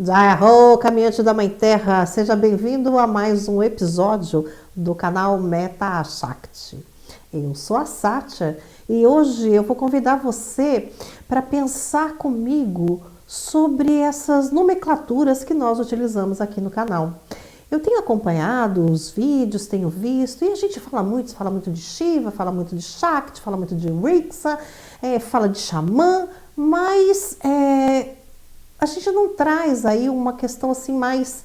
Jai Ho, caminhante da Mãe Terra, seja bem-vindo a mais um episódio do canal Meta Shakti. Eu sou a Sátia e hoje eu vou convidar você para pensar comigo sobre essas nomenclaturas que nós utilizamos aqui no canal. Eu tenho acompanhado os vídeos, tenho visto, e a gente fala muito de Shiva, fala muito de Shakti, fala muito de Rixa, fala de Xamã, mas a gente não traz aí uma questão assim mais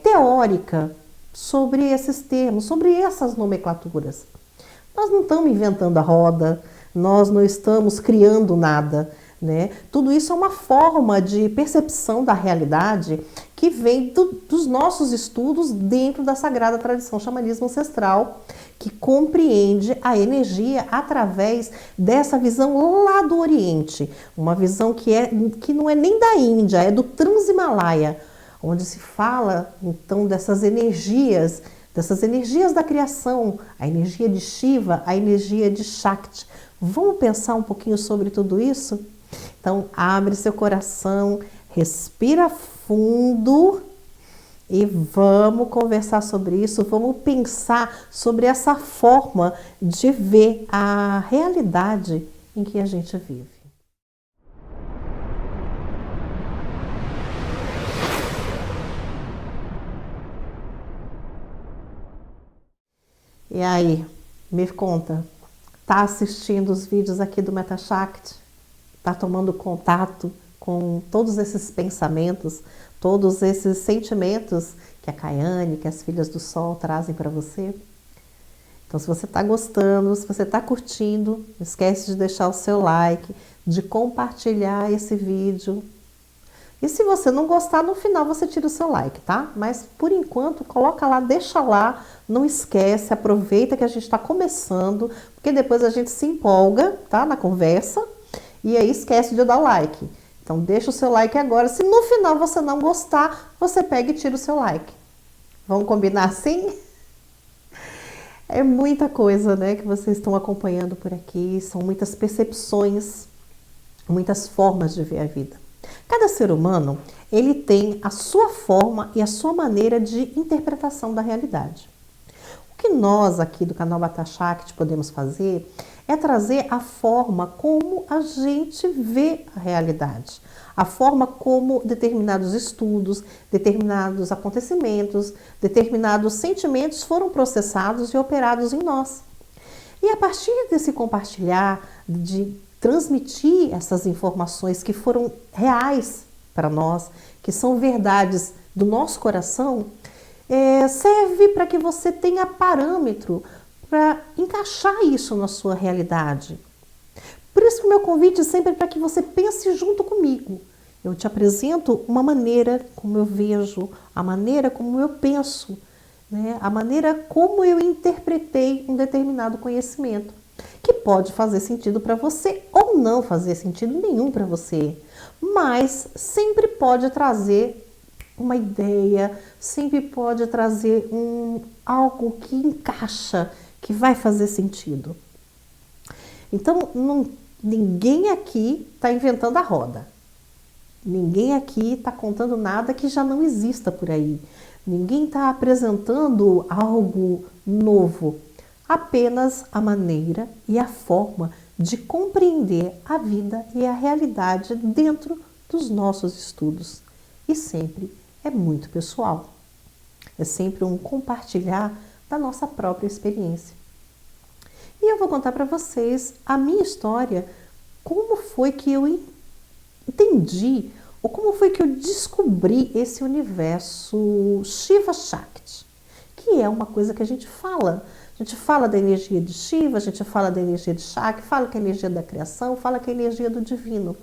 teórica sobre esses termos, sobre essas nomenclaturas. Nós não estamos inventando a roda, nós não estamos criando nada, né? Tudo isso é uma forma de percepção da realidade que vem dos nossos estudos dentro da sagrada tradição xamanismo ancestral, que compreende a energia através dessa visão lá do Oriente, uma visão que não é nem da Índia, é do Transhimalaia, onde se fala então dessas energias da criação, a energia de Shiva, a energia de Shakti. Vamos pensar um pouquinho sobre tudo isso? Então, abre seu coração, respira fundo e vamos conversar sobre isso, vamos pensar sobre essa forma de ver a realidade em que a gente vive. E aí, me conta, tá assistindo os vídeos aqui do Meta Shakti? Tá tomando contato com todos esses pensamentos, todos esses sentimentos que a Kayane, que as Filhas do Sol trazem para você? Então, se você está gostando, se você está curtindo, não esquece de deixar o seu like, de compartilhar esse vídeo. E se você não gostar, no final você tira o seu like, tá? Mas, por enquanto, coloca lá, deixa lá, não esquece, aproveita que a gente está começando, porque depois a gente se empolga, tá? Na conversa, e aí esquece de dar o like. Então, deixa o seu like agora. Se no final você não gostar, você pega e tira o seu like. Vamos combinar assim? É muita coisa, né, que vocês estão acompanhando por aqui. São muitas percepções, muitas formas de ver a vida. Cada ser humano, ele tem a sua forma e a sua maneira de interpretação da realidade. O que nós aqui do canal Meta Shakti podemos fazer é trazer a forma como a gente vê a realidade, a forma como determinados estudos, determinados acontecimentos, determinados sentimentos foram processados e operados em nós. E a partir desse compartilhar, de transmitir essas informações que foram reais para nós, que são verdades do nosso coração, serve para que você tenha parâmetro para encaixar isso na sua realidade. Por isso que o meu convite sempre é para que você pense junto comigo. Eu te apresento uma maneira como eu vejo, a maneira como eu penso, né? A maneira como eu interpretei um determinado conhecimento, que pode fazer sentido para você ou não fazer sentido nenhum para você, mas sempre pode trazer uma ideia, sempre pode trazer algo que encaixa, que vai fazer sentido. Então, ninguém aqui está inventando a roda. Ninguém aqui está contando nada que já não exista por aí. Ninguém está apresentando algo novo. Apenas a maneira e a forma de compreender a vida e a realidade dentro dos nossos estudos. E sempre é muito pessoal. É sempre um compartilhar da nossa própria experiência. E eu vou contar para vocês a minha história, como foi que eu entendi, ou como foi que eu descobri esse universo Shiva Shakti, que é uma coisa que a gente fala. A gente fala da energia de Shiva, a gente fala da energia de Shakti, fala que é a energia da criação, fala que é a energia do divino.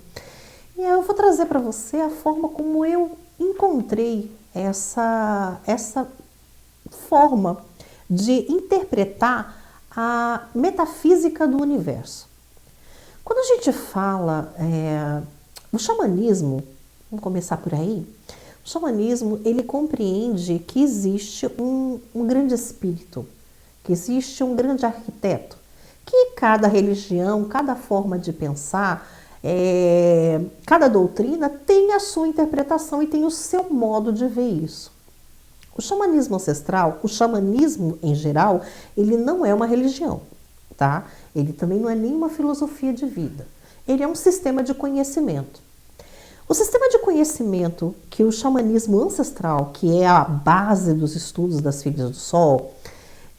E eu vou trazer para você a forma como eu encontrei essa forma de interpretar a metafísica do universo. Quando a gente fala o xamanismo, vamos começar por aí, o xamanismo ele compreende que existe um grande espírito, que existe um grande arquiteto, que cada religião, cada forma de pensar, Cada doutrina tem a sua interpretação e tem o seu modo de ver isso. O xamanismo ancestral, o xamanismo em geral, ele não é uma religião, tá? Ele também não é nenhuma filosofia de vida. Ele é um sistema de conhecimento. O sistema de conhecimento que o xamanismo ancestral, que é a base dos estudos das filhas do sol,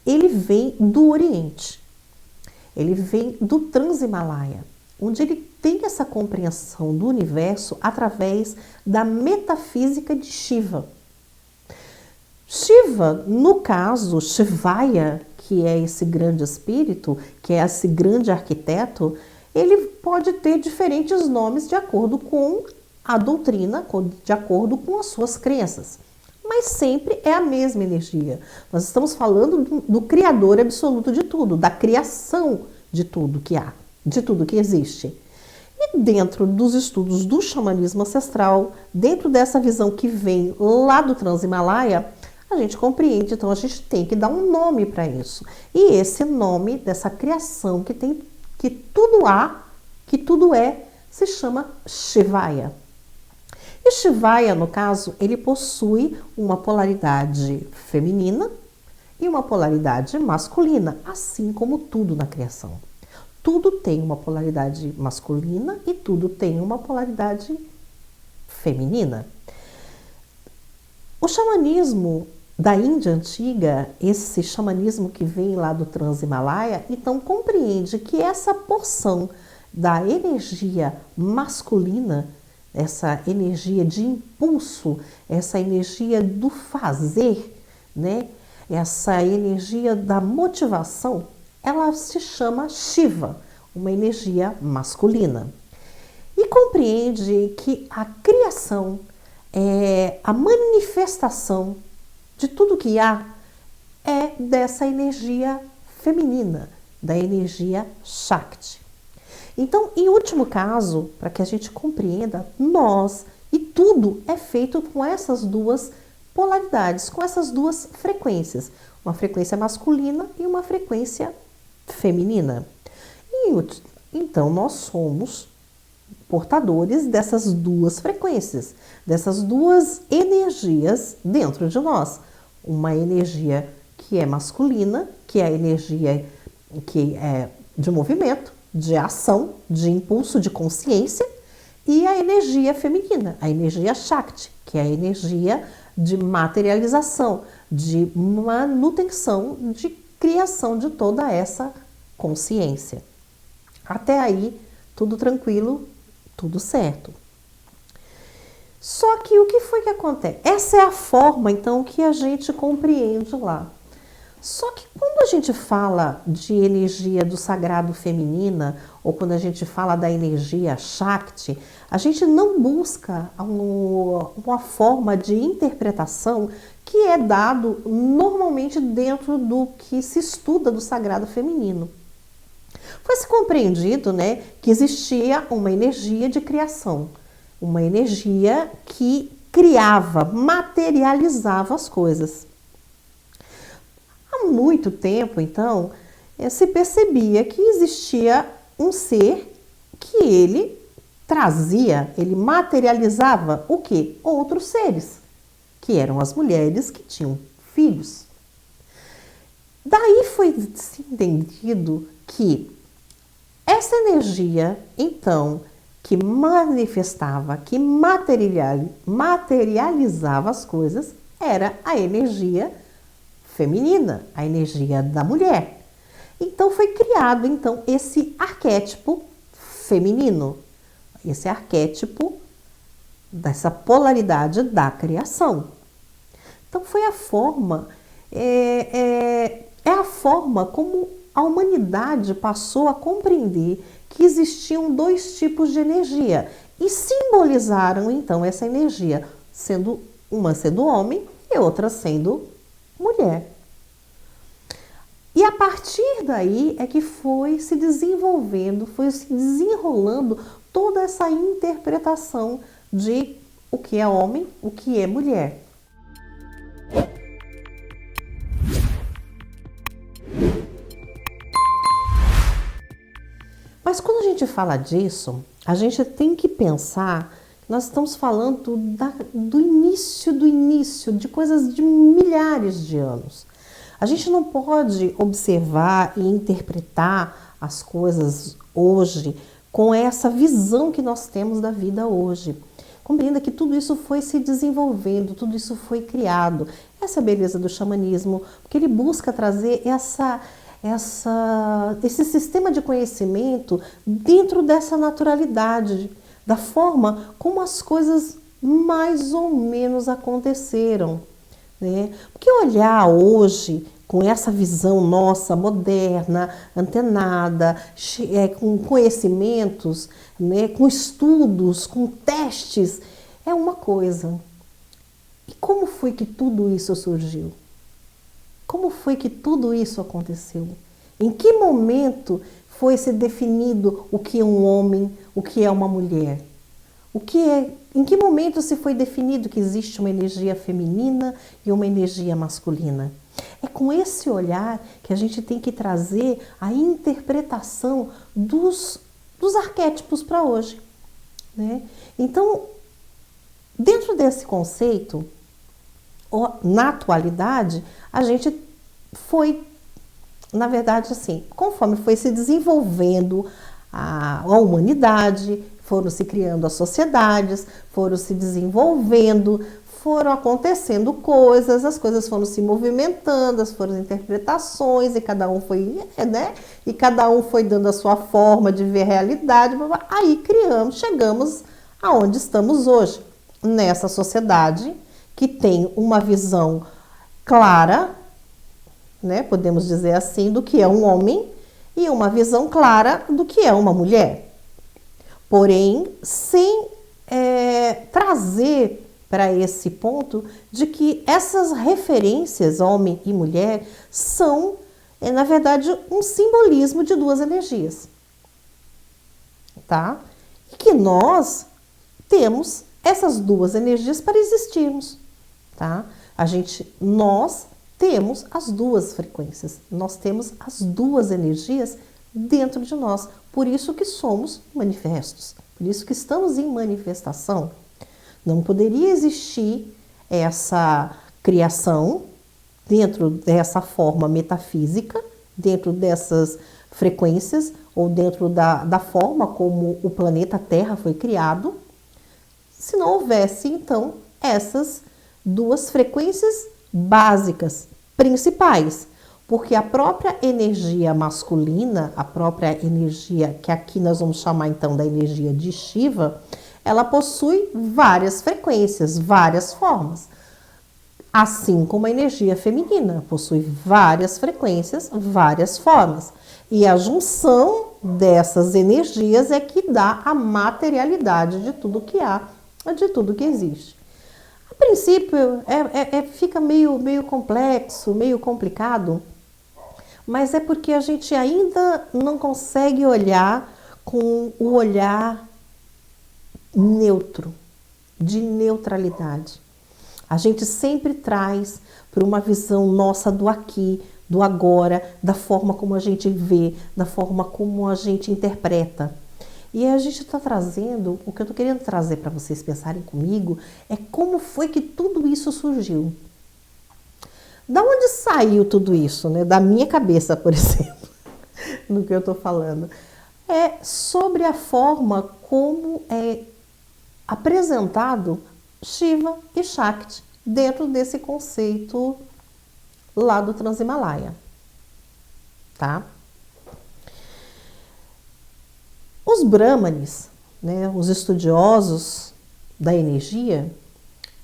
ele vem do Oriente. Ele vem do Transhimalaia, onde ele tem essa compreensão do universo através da metafísica de Shiva. Shiva, no caso, Shivaya, que é esse grande espírito, que é esse grande arquiteto, ele pode ter diferentes nomes de acordo com a doutrina, de acordo com as suas crenças. Mas sempre é a mesma energia. Nós estamos falando do Criador absoluto de tudo, da criação de tudo que há, de tudo que existe. E dentro dos estudos do xamanismo ancestral, dentro dessa visão que vem lá do Transhimalaia, a gente compreende, então a gente tem que dar um nome para isso. E esse nome dessa criação que tudo há, que tudo é, se chama Shivaya. E Shivaya, no caso, ele possui uma polaridade feminina e uma polaridade masculina, assim como tudo na criação. Tudo tem uma polaridade masculina e tudo tem uma polaridade feminina. O xamanismo da Índia antiga, esse xamanismo que vem lá do Transhimalaia, então compreende que essa porção da energia masculina, essa energia de impulso, essa energia do fazer, né? Essa energia da motivação, ela se chama Shiva, uma energia masculina. E compreende que a criação é a manifestação de tudo que há é dessa energia feminina, da energia Shakti. Então, em último caso, para que a gente compreenda, nós e tudo é feito com essas duas polaridades, com essas duas frequências, uma frequência masculina e uma frequência feminina. Então, nós somos portadores dessas duas frequências, dessas duas energias dentro de nós. Uma energia que é masculina, que é a energia que é de movimento, de ação, de impulso, de consciência, e a energia feminina, a energia Shakti, que é a energia de materialização, de manutenção, de criação de toda essa consciência. Até aí, tudo tranquilo, tudo certo. Só que o que foi que acontece? Essa é a forma, então, que a gente compreende lá. Só que quando a gente fala de energia do sagrado feminina, ou quando a gente fala da energia Shakti, a gente não busca uma forma de interpretação que é dado normalmente dentro do que se estuda do sagrado feminino. Foi-se compreendido, né, que existia uma energia de criação, uma energia que criava, materializava as coisas. Há muito tempo, então, se percebia que existia um ser que ele trazia, ele materializava o quê? Outros seres, que eram as mulheres que tinham filhos. Daí foi se entendido que essa energia, então, que manifestava, que materializava as coisas, era a energia feminina, a energia da mulher. Então foi criado esse arquétipo feminino, esse arquétipo dessa polaridade da criação. Então foi a forma, é a forma como a humanidade passou a compreender que existiam dois tipos de energia e simbolizaram então essa energia, uma sendo homem e outra sendo mulher. E a partir daí é que foi se desenvolvendo, foi se desenrolando toda essa interpretação de o que é homem, o que é mulher. Mas quando a gente fala disso, a gente tem que pensar, nós estamos falando do início, de coisas de milhares de anos. A gente não pode observar e interpretar as coisas hoje com essa visão que nós temos da vida hoje. Compreenda que tudo isso foi se desenvolvendo, tudo isso foi criado. Essa é a beleza do xamanismo, porque ele busca trazer esse sistema de conhecimento dentro dessa naturalidade, da forma como as coisas mais ou menos aconteceram, né? Porque olhar hoje com essa visão nossa, moderna, antenada, com conhecimentos, né, com estudos, com testes, é uma coisa. E como foi que tudo isso surgiu? Como foi que tudo isso aconteceu? Em que momento foi se definido o que é um homem, o que é uma mulher? Em que momento se foi definido que existe uma energia feminina e uma energia masculina? É com esse olhar que a gente tem que trazer a interpretação dos arquétipos para hoje, né? Então, dentro desse conceito, na atualidade, a gente foi, na verdade, assim, conforme foi se desenvolvendo a humanidade, foram se criando as sociedades, foram se desenvolvendo, foram acontecendo coisas, as coisas foram se movimentando, foram interpretações, e cada um foi, né? E cada um foi dando a sua forma de ver a realidade. Aí chegamos aonde estamos hoje, nessa sociedade que tem uma visão clara, né? Podemos dizer assim, do que é um homem e uma visão clara do que é uma mulher. Porém, sem trazer para esse ponto de que essas referências, homem e mulher, são, na verdade, um simbolismo de duas energias, tá? E que nós temos essas duas energias para existirmos, tá? Nós temos as duas frequências, nós temos as duas energias dentro de nós, por isso que somos manifestos, por isso que estamos em manifestação. Não poderia existir essa criação dentro dessa forma metafísica, dentro dessas frequências, ou dentro da forma como o planeta Terra foi criado, se não houvesse, então, essas duas frequências básicas, principais. Porque a própria energia masculina, a própria energia, que aqui nós vamos chamar então da energia de Shiva, ela possui várias frequências, várias formas. Assim como a energia feminina possui várias frequências, várias formas. E a junção dessas energias é que dá a materialidade de tudo que há, de tudo que existe. A princípio, fica meio complexo, meio complicado, mas é porque a gente ainda não consegue olhar com o olhar neutro, de neutralidade. A gente sempre traz para uma visão nossa do aqui, do agora, da forma como a gente vê, da forma como a gente interpreta. E a gente está trazendo, o que eu estou querendo trazer para vocês pensarem comigo, é como foi que tudo isso surgiu. Da onde saiu tudo isso, né? Da minha cabeça, por exemplo, no que eu estou falando. É sobre a forma como é apresentado Shiva e Shakti dentro desse conceito lá do Transhimalaia, tá? Os Brahmanes, né, os estudiosos da energia,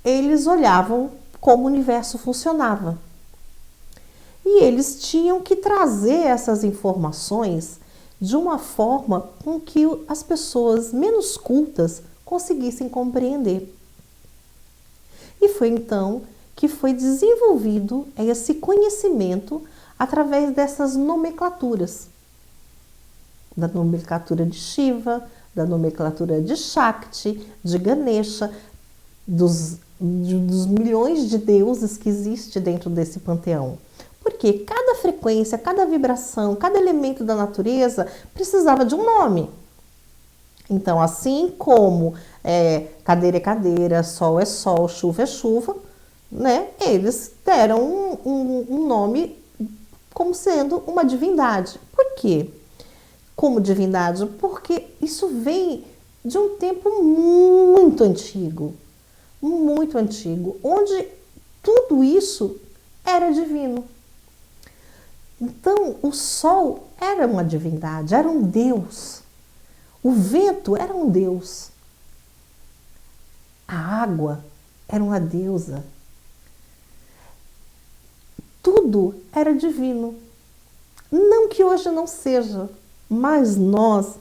eles olhavam como o universo funcionava. E eles tinham que trazer essas informações de uma forma com que as pessoas menos cultas conseguissem compreender. E foi então que foi desenvolvido esse conhecimento através dessas nomenclaturas. Da nomenclatura de Shiva, da nomenclatura de Shakti, de Ganesha, dos milhões de deuses que existe dentro desse panteão. Porque cada frequência, cada vibração, cada elemento da natureza precisava de um nome. Então, assim como cadeira é cadeira, sol é sol, chuva é chuva, né? Eles deram um nome como sendo uma divindade. Por quê? Como divindade? Porque isso vem de um tempo muito antigo, onde tudo isso era divino. Então, o sol era uma divindade, era um deus. O vento era um deus. A água era uma deusa. Tudo era divino. Não que hoje não seja, mas nós,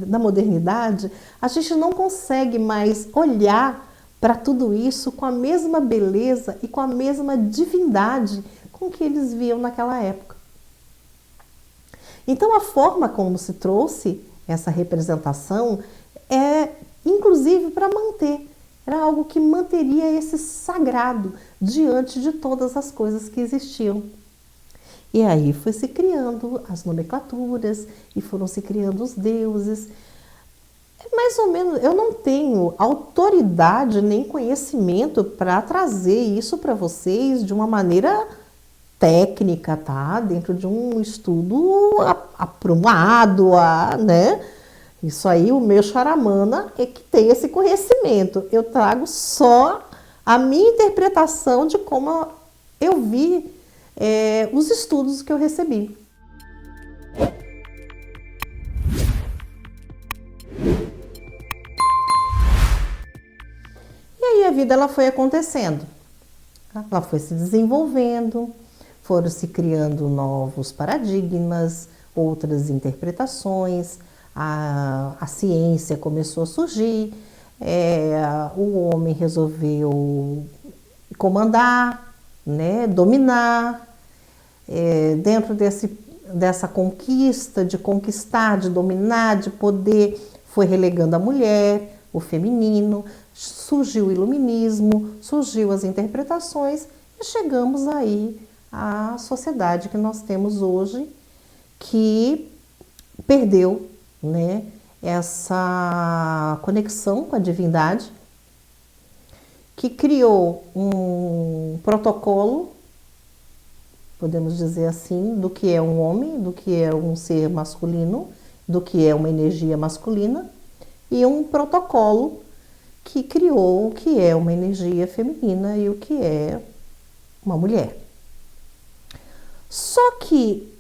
na modernidade, a gente não consegue mais olhar para tudo isso com a mesma beleza e com a mesma divindade com que eles viam naquela época. Então, a forma como se trouxe essa representação é, inclusive, para manter. Era algo que manteria esse sagrado diante de todas as coisas que existiam. E aí foi se criando as nomenclaturas e foram se criando os deuses. Mais ou menos, eu não tenho autoridade nem conhecimento para trazer isso para vocês de uma maneira técnica, tá? Dentro de um estudo aprumado, né? Isso aí, o meu charamana é que tem esse conhecimento. Eu trago só a minha interpretação de como eu vi os estudos que eu recebi. E aí a vida ela foi acontecendo, ela foi se desenvolvendo, foram se criando novos paradigmas, outras interpretações, a ciência começou a surgir, o homem resolveu comandar, né, dominar, dentro dessa conquista, de conquistar, de dominar, de poder, foi relegando a mulher, o feminino, surgiu o iluminismo, surgiu as interpretações e chegamos aí à sociedade que nós temos hoje, que perdeu, né, essa conexão com a divindade, que criou um protocolo, podemos dizer assim, do que é um homem, do que é um ser masculino, do que é uma energia masculina, e um protocolo que criou o que é uma energia feminina e o que é uma mulher. Só que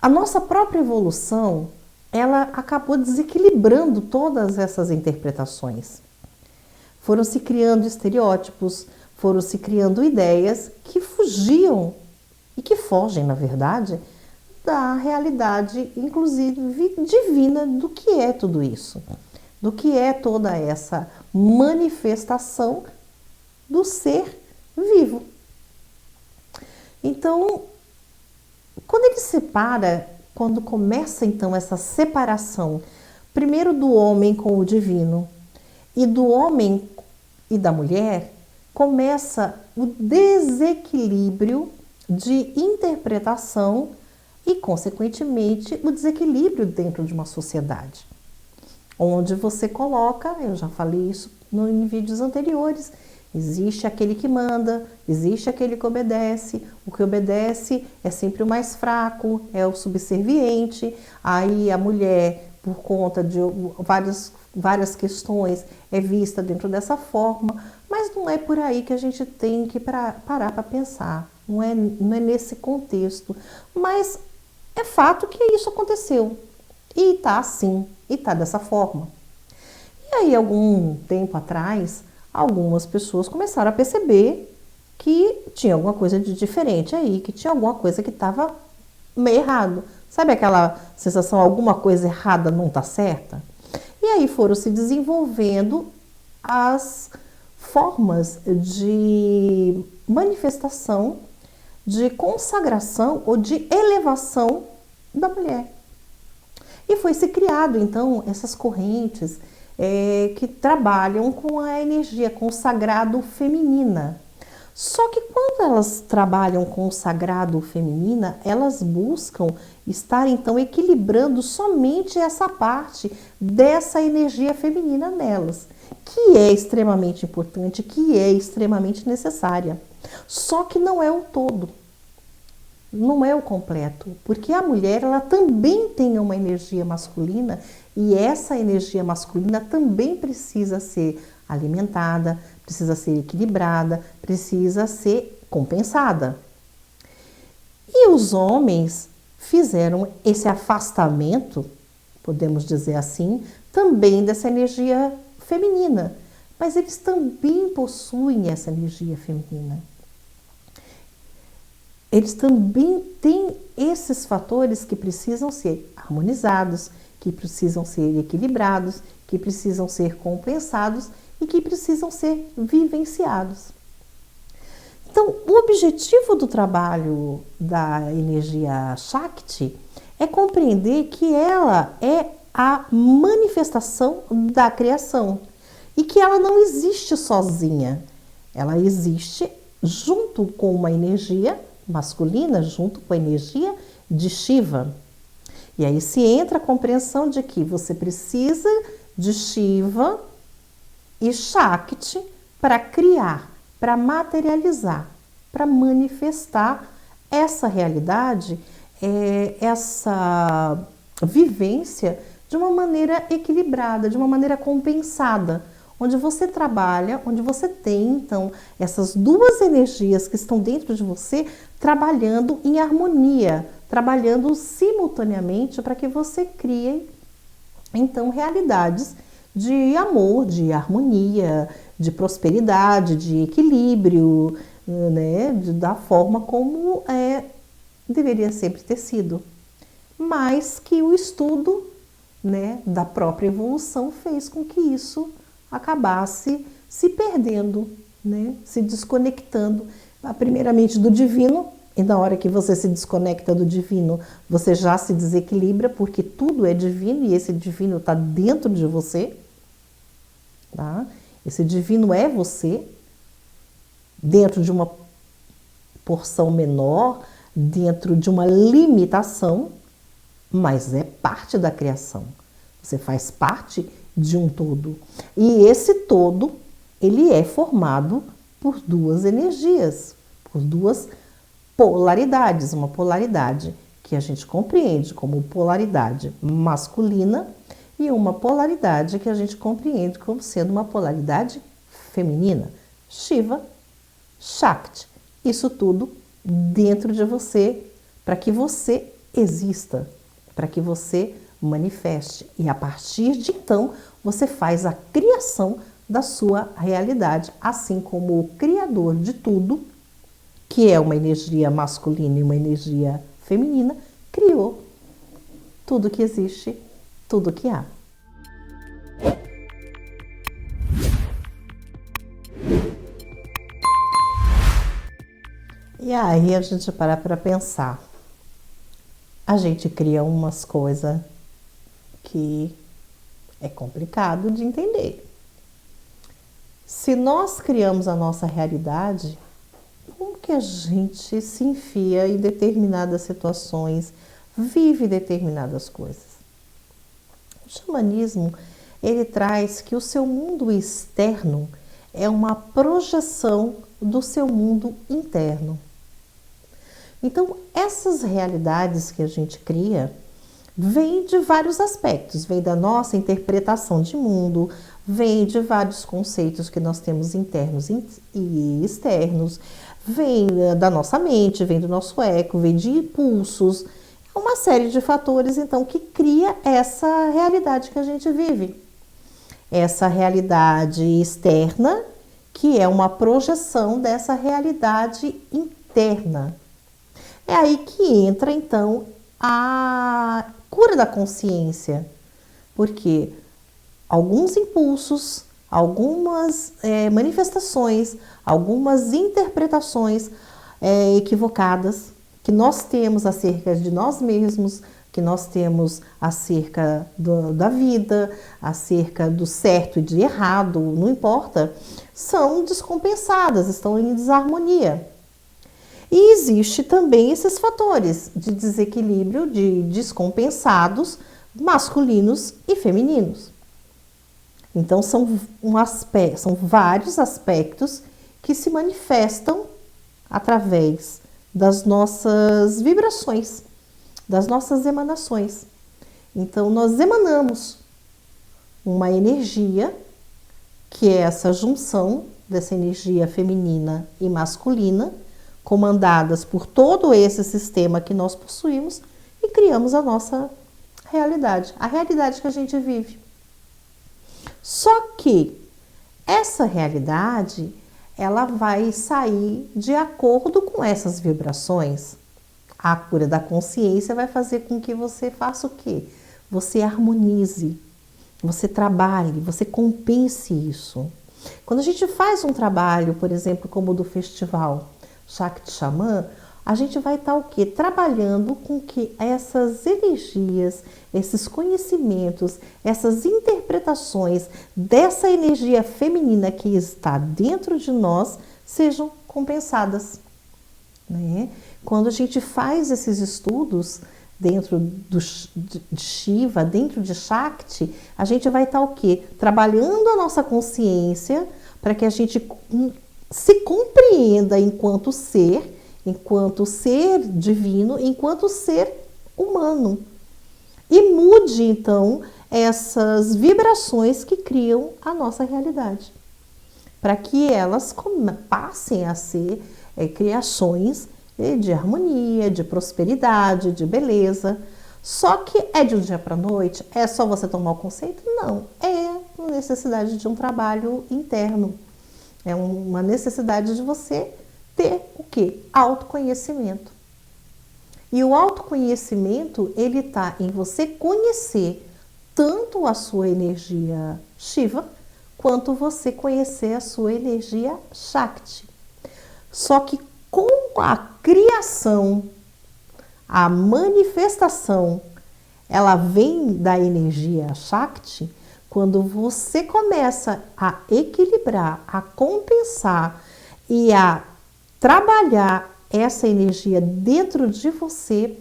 a nossa própria evolução, ela acabou desequilibrando todas essas interpretações. Foram se criando estereótipos, foram se criando ideias que fugiam e que fogem, na verdade, da realidade, inclusive divina, do que é tudo isso, do que é toda essa manifestação do ser vivo. Então, quando ele separa, quando começa então essa separação, primeiro do homem com o divino e do homem e da mulher, começa o desequilíbrio de interpretação e, consequentemente, o desequilíbrio dentro de uma sociedade. Onde você coloca, eu já falei isso em vídeos anteriores, existe aquele que manda, existe aquele que obedece. O que obedece é sempre o mais fraco, é o subserviente. Aí a mulher, por conta de várias questões, é vista dentro dessa forma. Mas não é por aí que a gente tem que parar para pensar. Não é nesse contexto. Mas é fato que isso aconteceu. E está assim, e está dessa forma. E aí, algum tempo atrás, algumas pessoas começaram a perceber que tinha alguma coisa de diferente aí, que tinha alguma coisa que estava meio errado. Sabe aquela sensação, alguma coisa errada não está certa? E aí foram se desenvolvendo as formas de manifestação, de consagração ou de elevação da mulher. E foi se criado, então, essas correntes que trabalham com a energia, com o sagrado feminina. Só que quando elas trabalham com o sagrado feminina, elas buscam estar então equilibrando somente essa parte dessa energia feminina nelas, que é extremamente importante, que é extremamente necessária. Só que não é o todo, não é o completo, porque a mulher ela também tem uma energia masculina e essa energia masculina também precisa ser alimentada, precisa ser equilibrada, precisa ser compensada. E os homens fizeram esse afastamento, podemos dizer assim, também dessa energia feminina, mas eles também possuem essa energia feminina. Eles também têm esses fatores que precisam ser harmonizados, que precisam ser equilibrados, que precisam ser compensados e que precisam ser vivenciados. Então, o objetivo do trabalho da energia Shakti é compreender que ela é a manifestação da criação e que ela não existe sozinha. Ela existe junto com uma energia masculina, junto com a energia de Shiva. E aí se entra a compreensão de que você precisa de Shiva e Shakti para criar, para materializar, para manifestar essa realidade, essa vivência de uma maneira equilibrada, de uma maneira compensada, onde você trabalha, onde você tem então essas duas energias que estão dentro de você trabalhando em harmonia, trabalhando simultaneamente para que você crie então realidades de amor, de harmonia, de prosperidade, de equilíbrio, né, da forma como deveria sempre ter sido. Mas que o estudo, né, da própria evolução fez com que isso acabasse se perdendo, né, se desconectando, primeiramente do divino, e na hora que você se desconecta do divino, você já se desequilibra, porque tudo é divino e esse divino está dentro de você, tá? Esse divino é você, dentro de uma porção menor, dentro de uma limitação, mas é parte da criação. Você faz parte de um todo. E esse todo, ele é formado por duas energias, por duas polaridades. Uma polaridade que a gente compreende como polaridade masculina e uma polaridade que a gente compreende como sendo uma polaridade feminina. Shiva, Shakti. Isso tudo dentro de você para que você exista, para que você manifeste. E a partir de então, você faz a criação da sua realidade, assim como o criador de tudo, que é uma energia masculina e uma energia feminina, criou tudo que existe, tudo que há. E aí a gente para pensar. A gente cria umas coisas que é complicado de entender. Se nós criamos a nossa realidade, como que a gente se enfia em determinadas situações, vive determinadas coisas? O xamanismo, ele traz que o seu mundo externo é uma projeção do seu mundo interno. Então, essas realidades que a gente cria vêm de vários aspectos, vem da nossa interpretação de mundo, vem de vários conceitos que nós temos internos e externos, vem da nossa mente, vem do nosso eco, vem de impulsos, é uma série de fatores, então, que cria essa realidade que a gente vive. Essa realidade externa, que é uma projeção dessa realidade interna. É aí que entra, então, a cura da consciência, porque alguns impulsos, algumas manifestações, algumas interpretações equivocadas que nós temos acerca de nós mesmos, que que nós temos acerca da vida, acerca do certo e de errado, não importa, são descompensadas, estão em desarmonia. E existe também esses fatores de desequilíbrio, de descompensados, masculinos e femininos. Então, são vários aspectos que se manifestam através das nossas vibrações, das nossas emanações. Então, nós emanamos uma energia, que é essa junção dessa energia feminina e masculina, comandadas por todo esse sistema que nós possuímos, e criamos a nossa realidade, a realidade que a gente vive. Só que essa realidade, ela vai sair de acordo com essas vibrações. A cura da consciência vai fazer com que você faça o quê? Você harmonize, você trabalhe, você compense isso. Quando a gente faz um trabalho, por exemplo, como o do festival Shakti Xamã, a gente vai estar o quê? Trabalhando com que essas energias, esses conhecimentos, essas interpretações dessa energia feminina que está dentro de nós sejam compensadas, né? Quando a gente faz esses estudos dentro de Shiva, dentro de Shakti, a gente vai estar o quê? Trabalhando a nossa consciência para que a gente se compreenda enquanto ser divino, enquanto ser humano. E mude, então, essas vibrações que criam a nossa realidade, para que elas passem a ser criações de harmonia, de prosperidade, de beleza. Só que é de um dia para a noite? É só você tomar o conceito? Não, é uma necessidade de um trabalho interno. É uma necessidade de você ter o quê? Autoconhecimento. E o autoconhecimento, ele está em você conhecer tanto a sua energia Shiva, quanto você conhecer a sua energia Shakti. Só que com a criação, a manifestação, ela vem da energia Shakti, quando você começa a equilibrar, a compensar e a trabalhar essa energia dentro de você,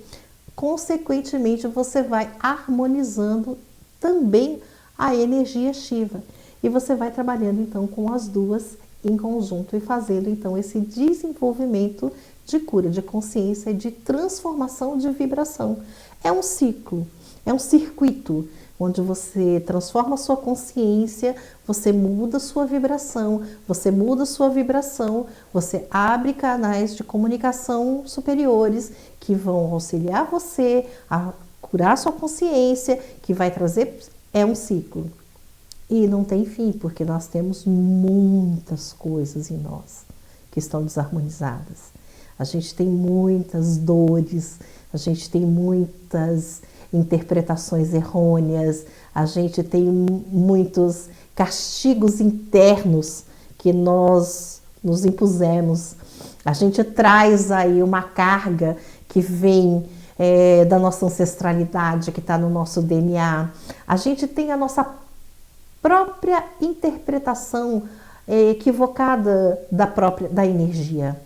consequentemente você vai harmonizando também a energia Shiva. E você vai trabalhando então com as duas em conjunto e fazendo então esse desenvolvimento de cura, de consciência e de transformação de vibração. É um ciclo, é um circuito onde você transforma a sua consciência, você muda a sua vibração, você muda a sua vibração, você abre canais de comunicação superiores que vão auxiliar você a curar a sua consciência, que vai trazer... É um ciclo. E não tem fim, porque nós temos muitas coisas em nós que estão desarmonizadas. A gente tem muitas dores, a gente tem muitas interpretações errôneas, a gente tem muitos castigos internos que nós nos impusemos. A gente traz aí uma carga que vem da nossa ancestralidade, que está no nosso DNA. A gente tem a nossa própria interpretação equivocada da energia.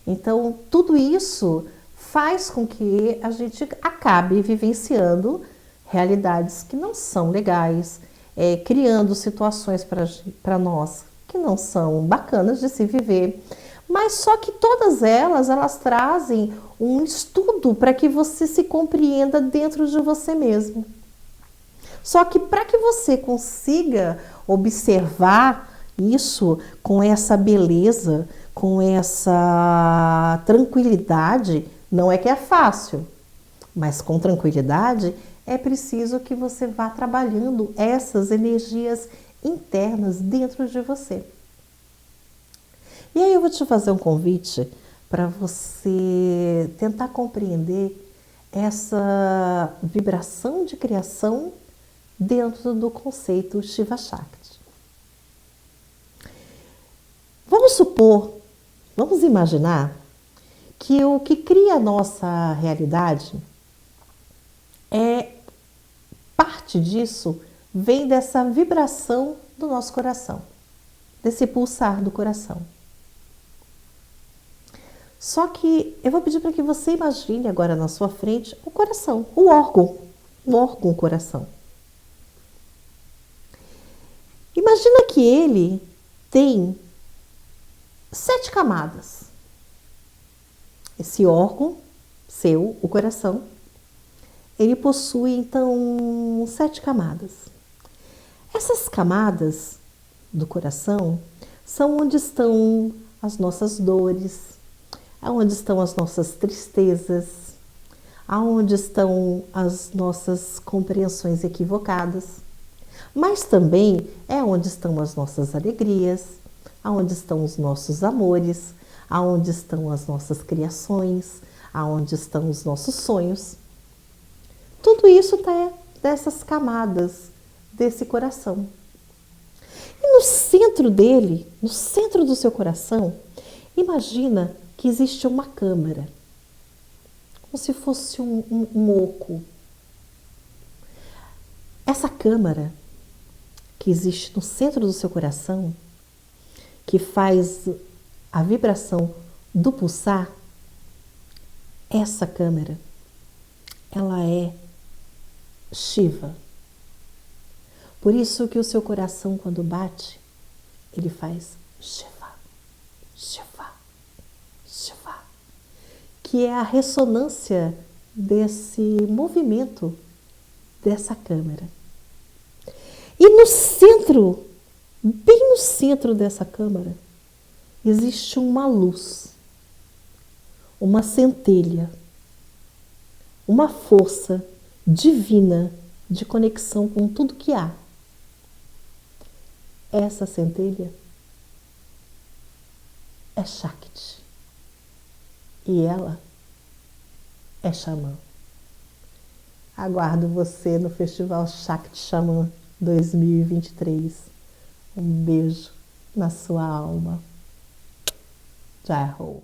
Então, tudo isso faz com que a gente acabe vivenciando realidades que não são legais, criando situações para nós que não são bacanas de se viver. Mas só que todas elas trazem um estudo para que você se compreenda dentro de você mesmo. Só que para que você consiga observar isso com essa beleza, com essa tranquilidade, não é que é fácil, mas com tranquilidade é preciso que você vá trabalhando essas energias internas dentro de você. E aí eu vou te fazer um convite para você tentar compreender essa vibração de criação dentro do conceito Shiva Shakti. Vamos imaginar que o que cria a nossa realidade Parte disso vem dessa vibração do nosso coração, desse pulsar do coração. Só que eu vou pedir para que você imagine agora na sua frente o coração, o órgão coração. Imagina que ele tem 7 camadas. Esse órgão seu, o coração, ele possui então 7 camadas. Essas camadas do coração são onde estão as nossas dores, aonde estão as nossas tristezas, aonde estão as nossas compreensões equivocadas, mas também é onde estão as nossas alegrias, aonde estão os nossos amores, aonde estão as nossas criações, aonde estão os nossos sonhos. Tudo isso está dessas camadas desse coração. E no centro dele, no centro do seu coração, imagina que existe uma câmara, como se fosse um oco. Essa câmara que existe no centro do seu coração, que faz a vibração do pulsar, essa câmara, ela é Shiva. Por isso que o seu coração, quando bate, ele faz Shiva, Shiva, Shiva, que é a ressonância desse movimento dessa câmara. E no centro, bem no centro dessa câmara, existe uma luz, uma centelha, uma força divina de conexão com tudo que há. Essa centelha é Shakti e ela é Xamã. Aguardo você no Festival Shakti Xamã 2023. Um beijo na sua alma. Jai Ho.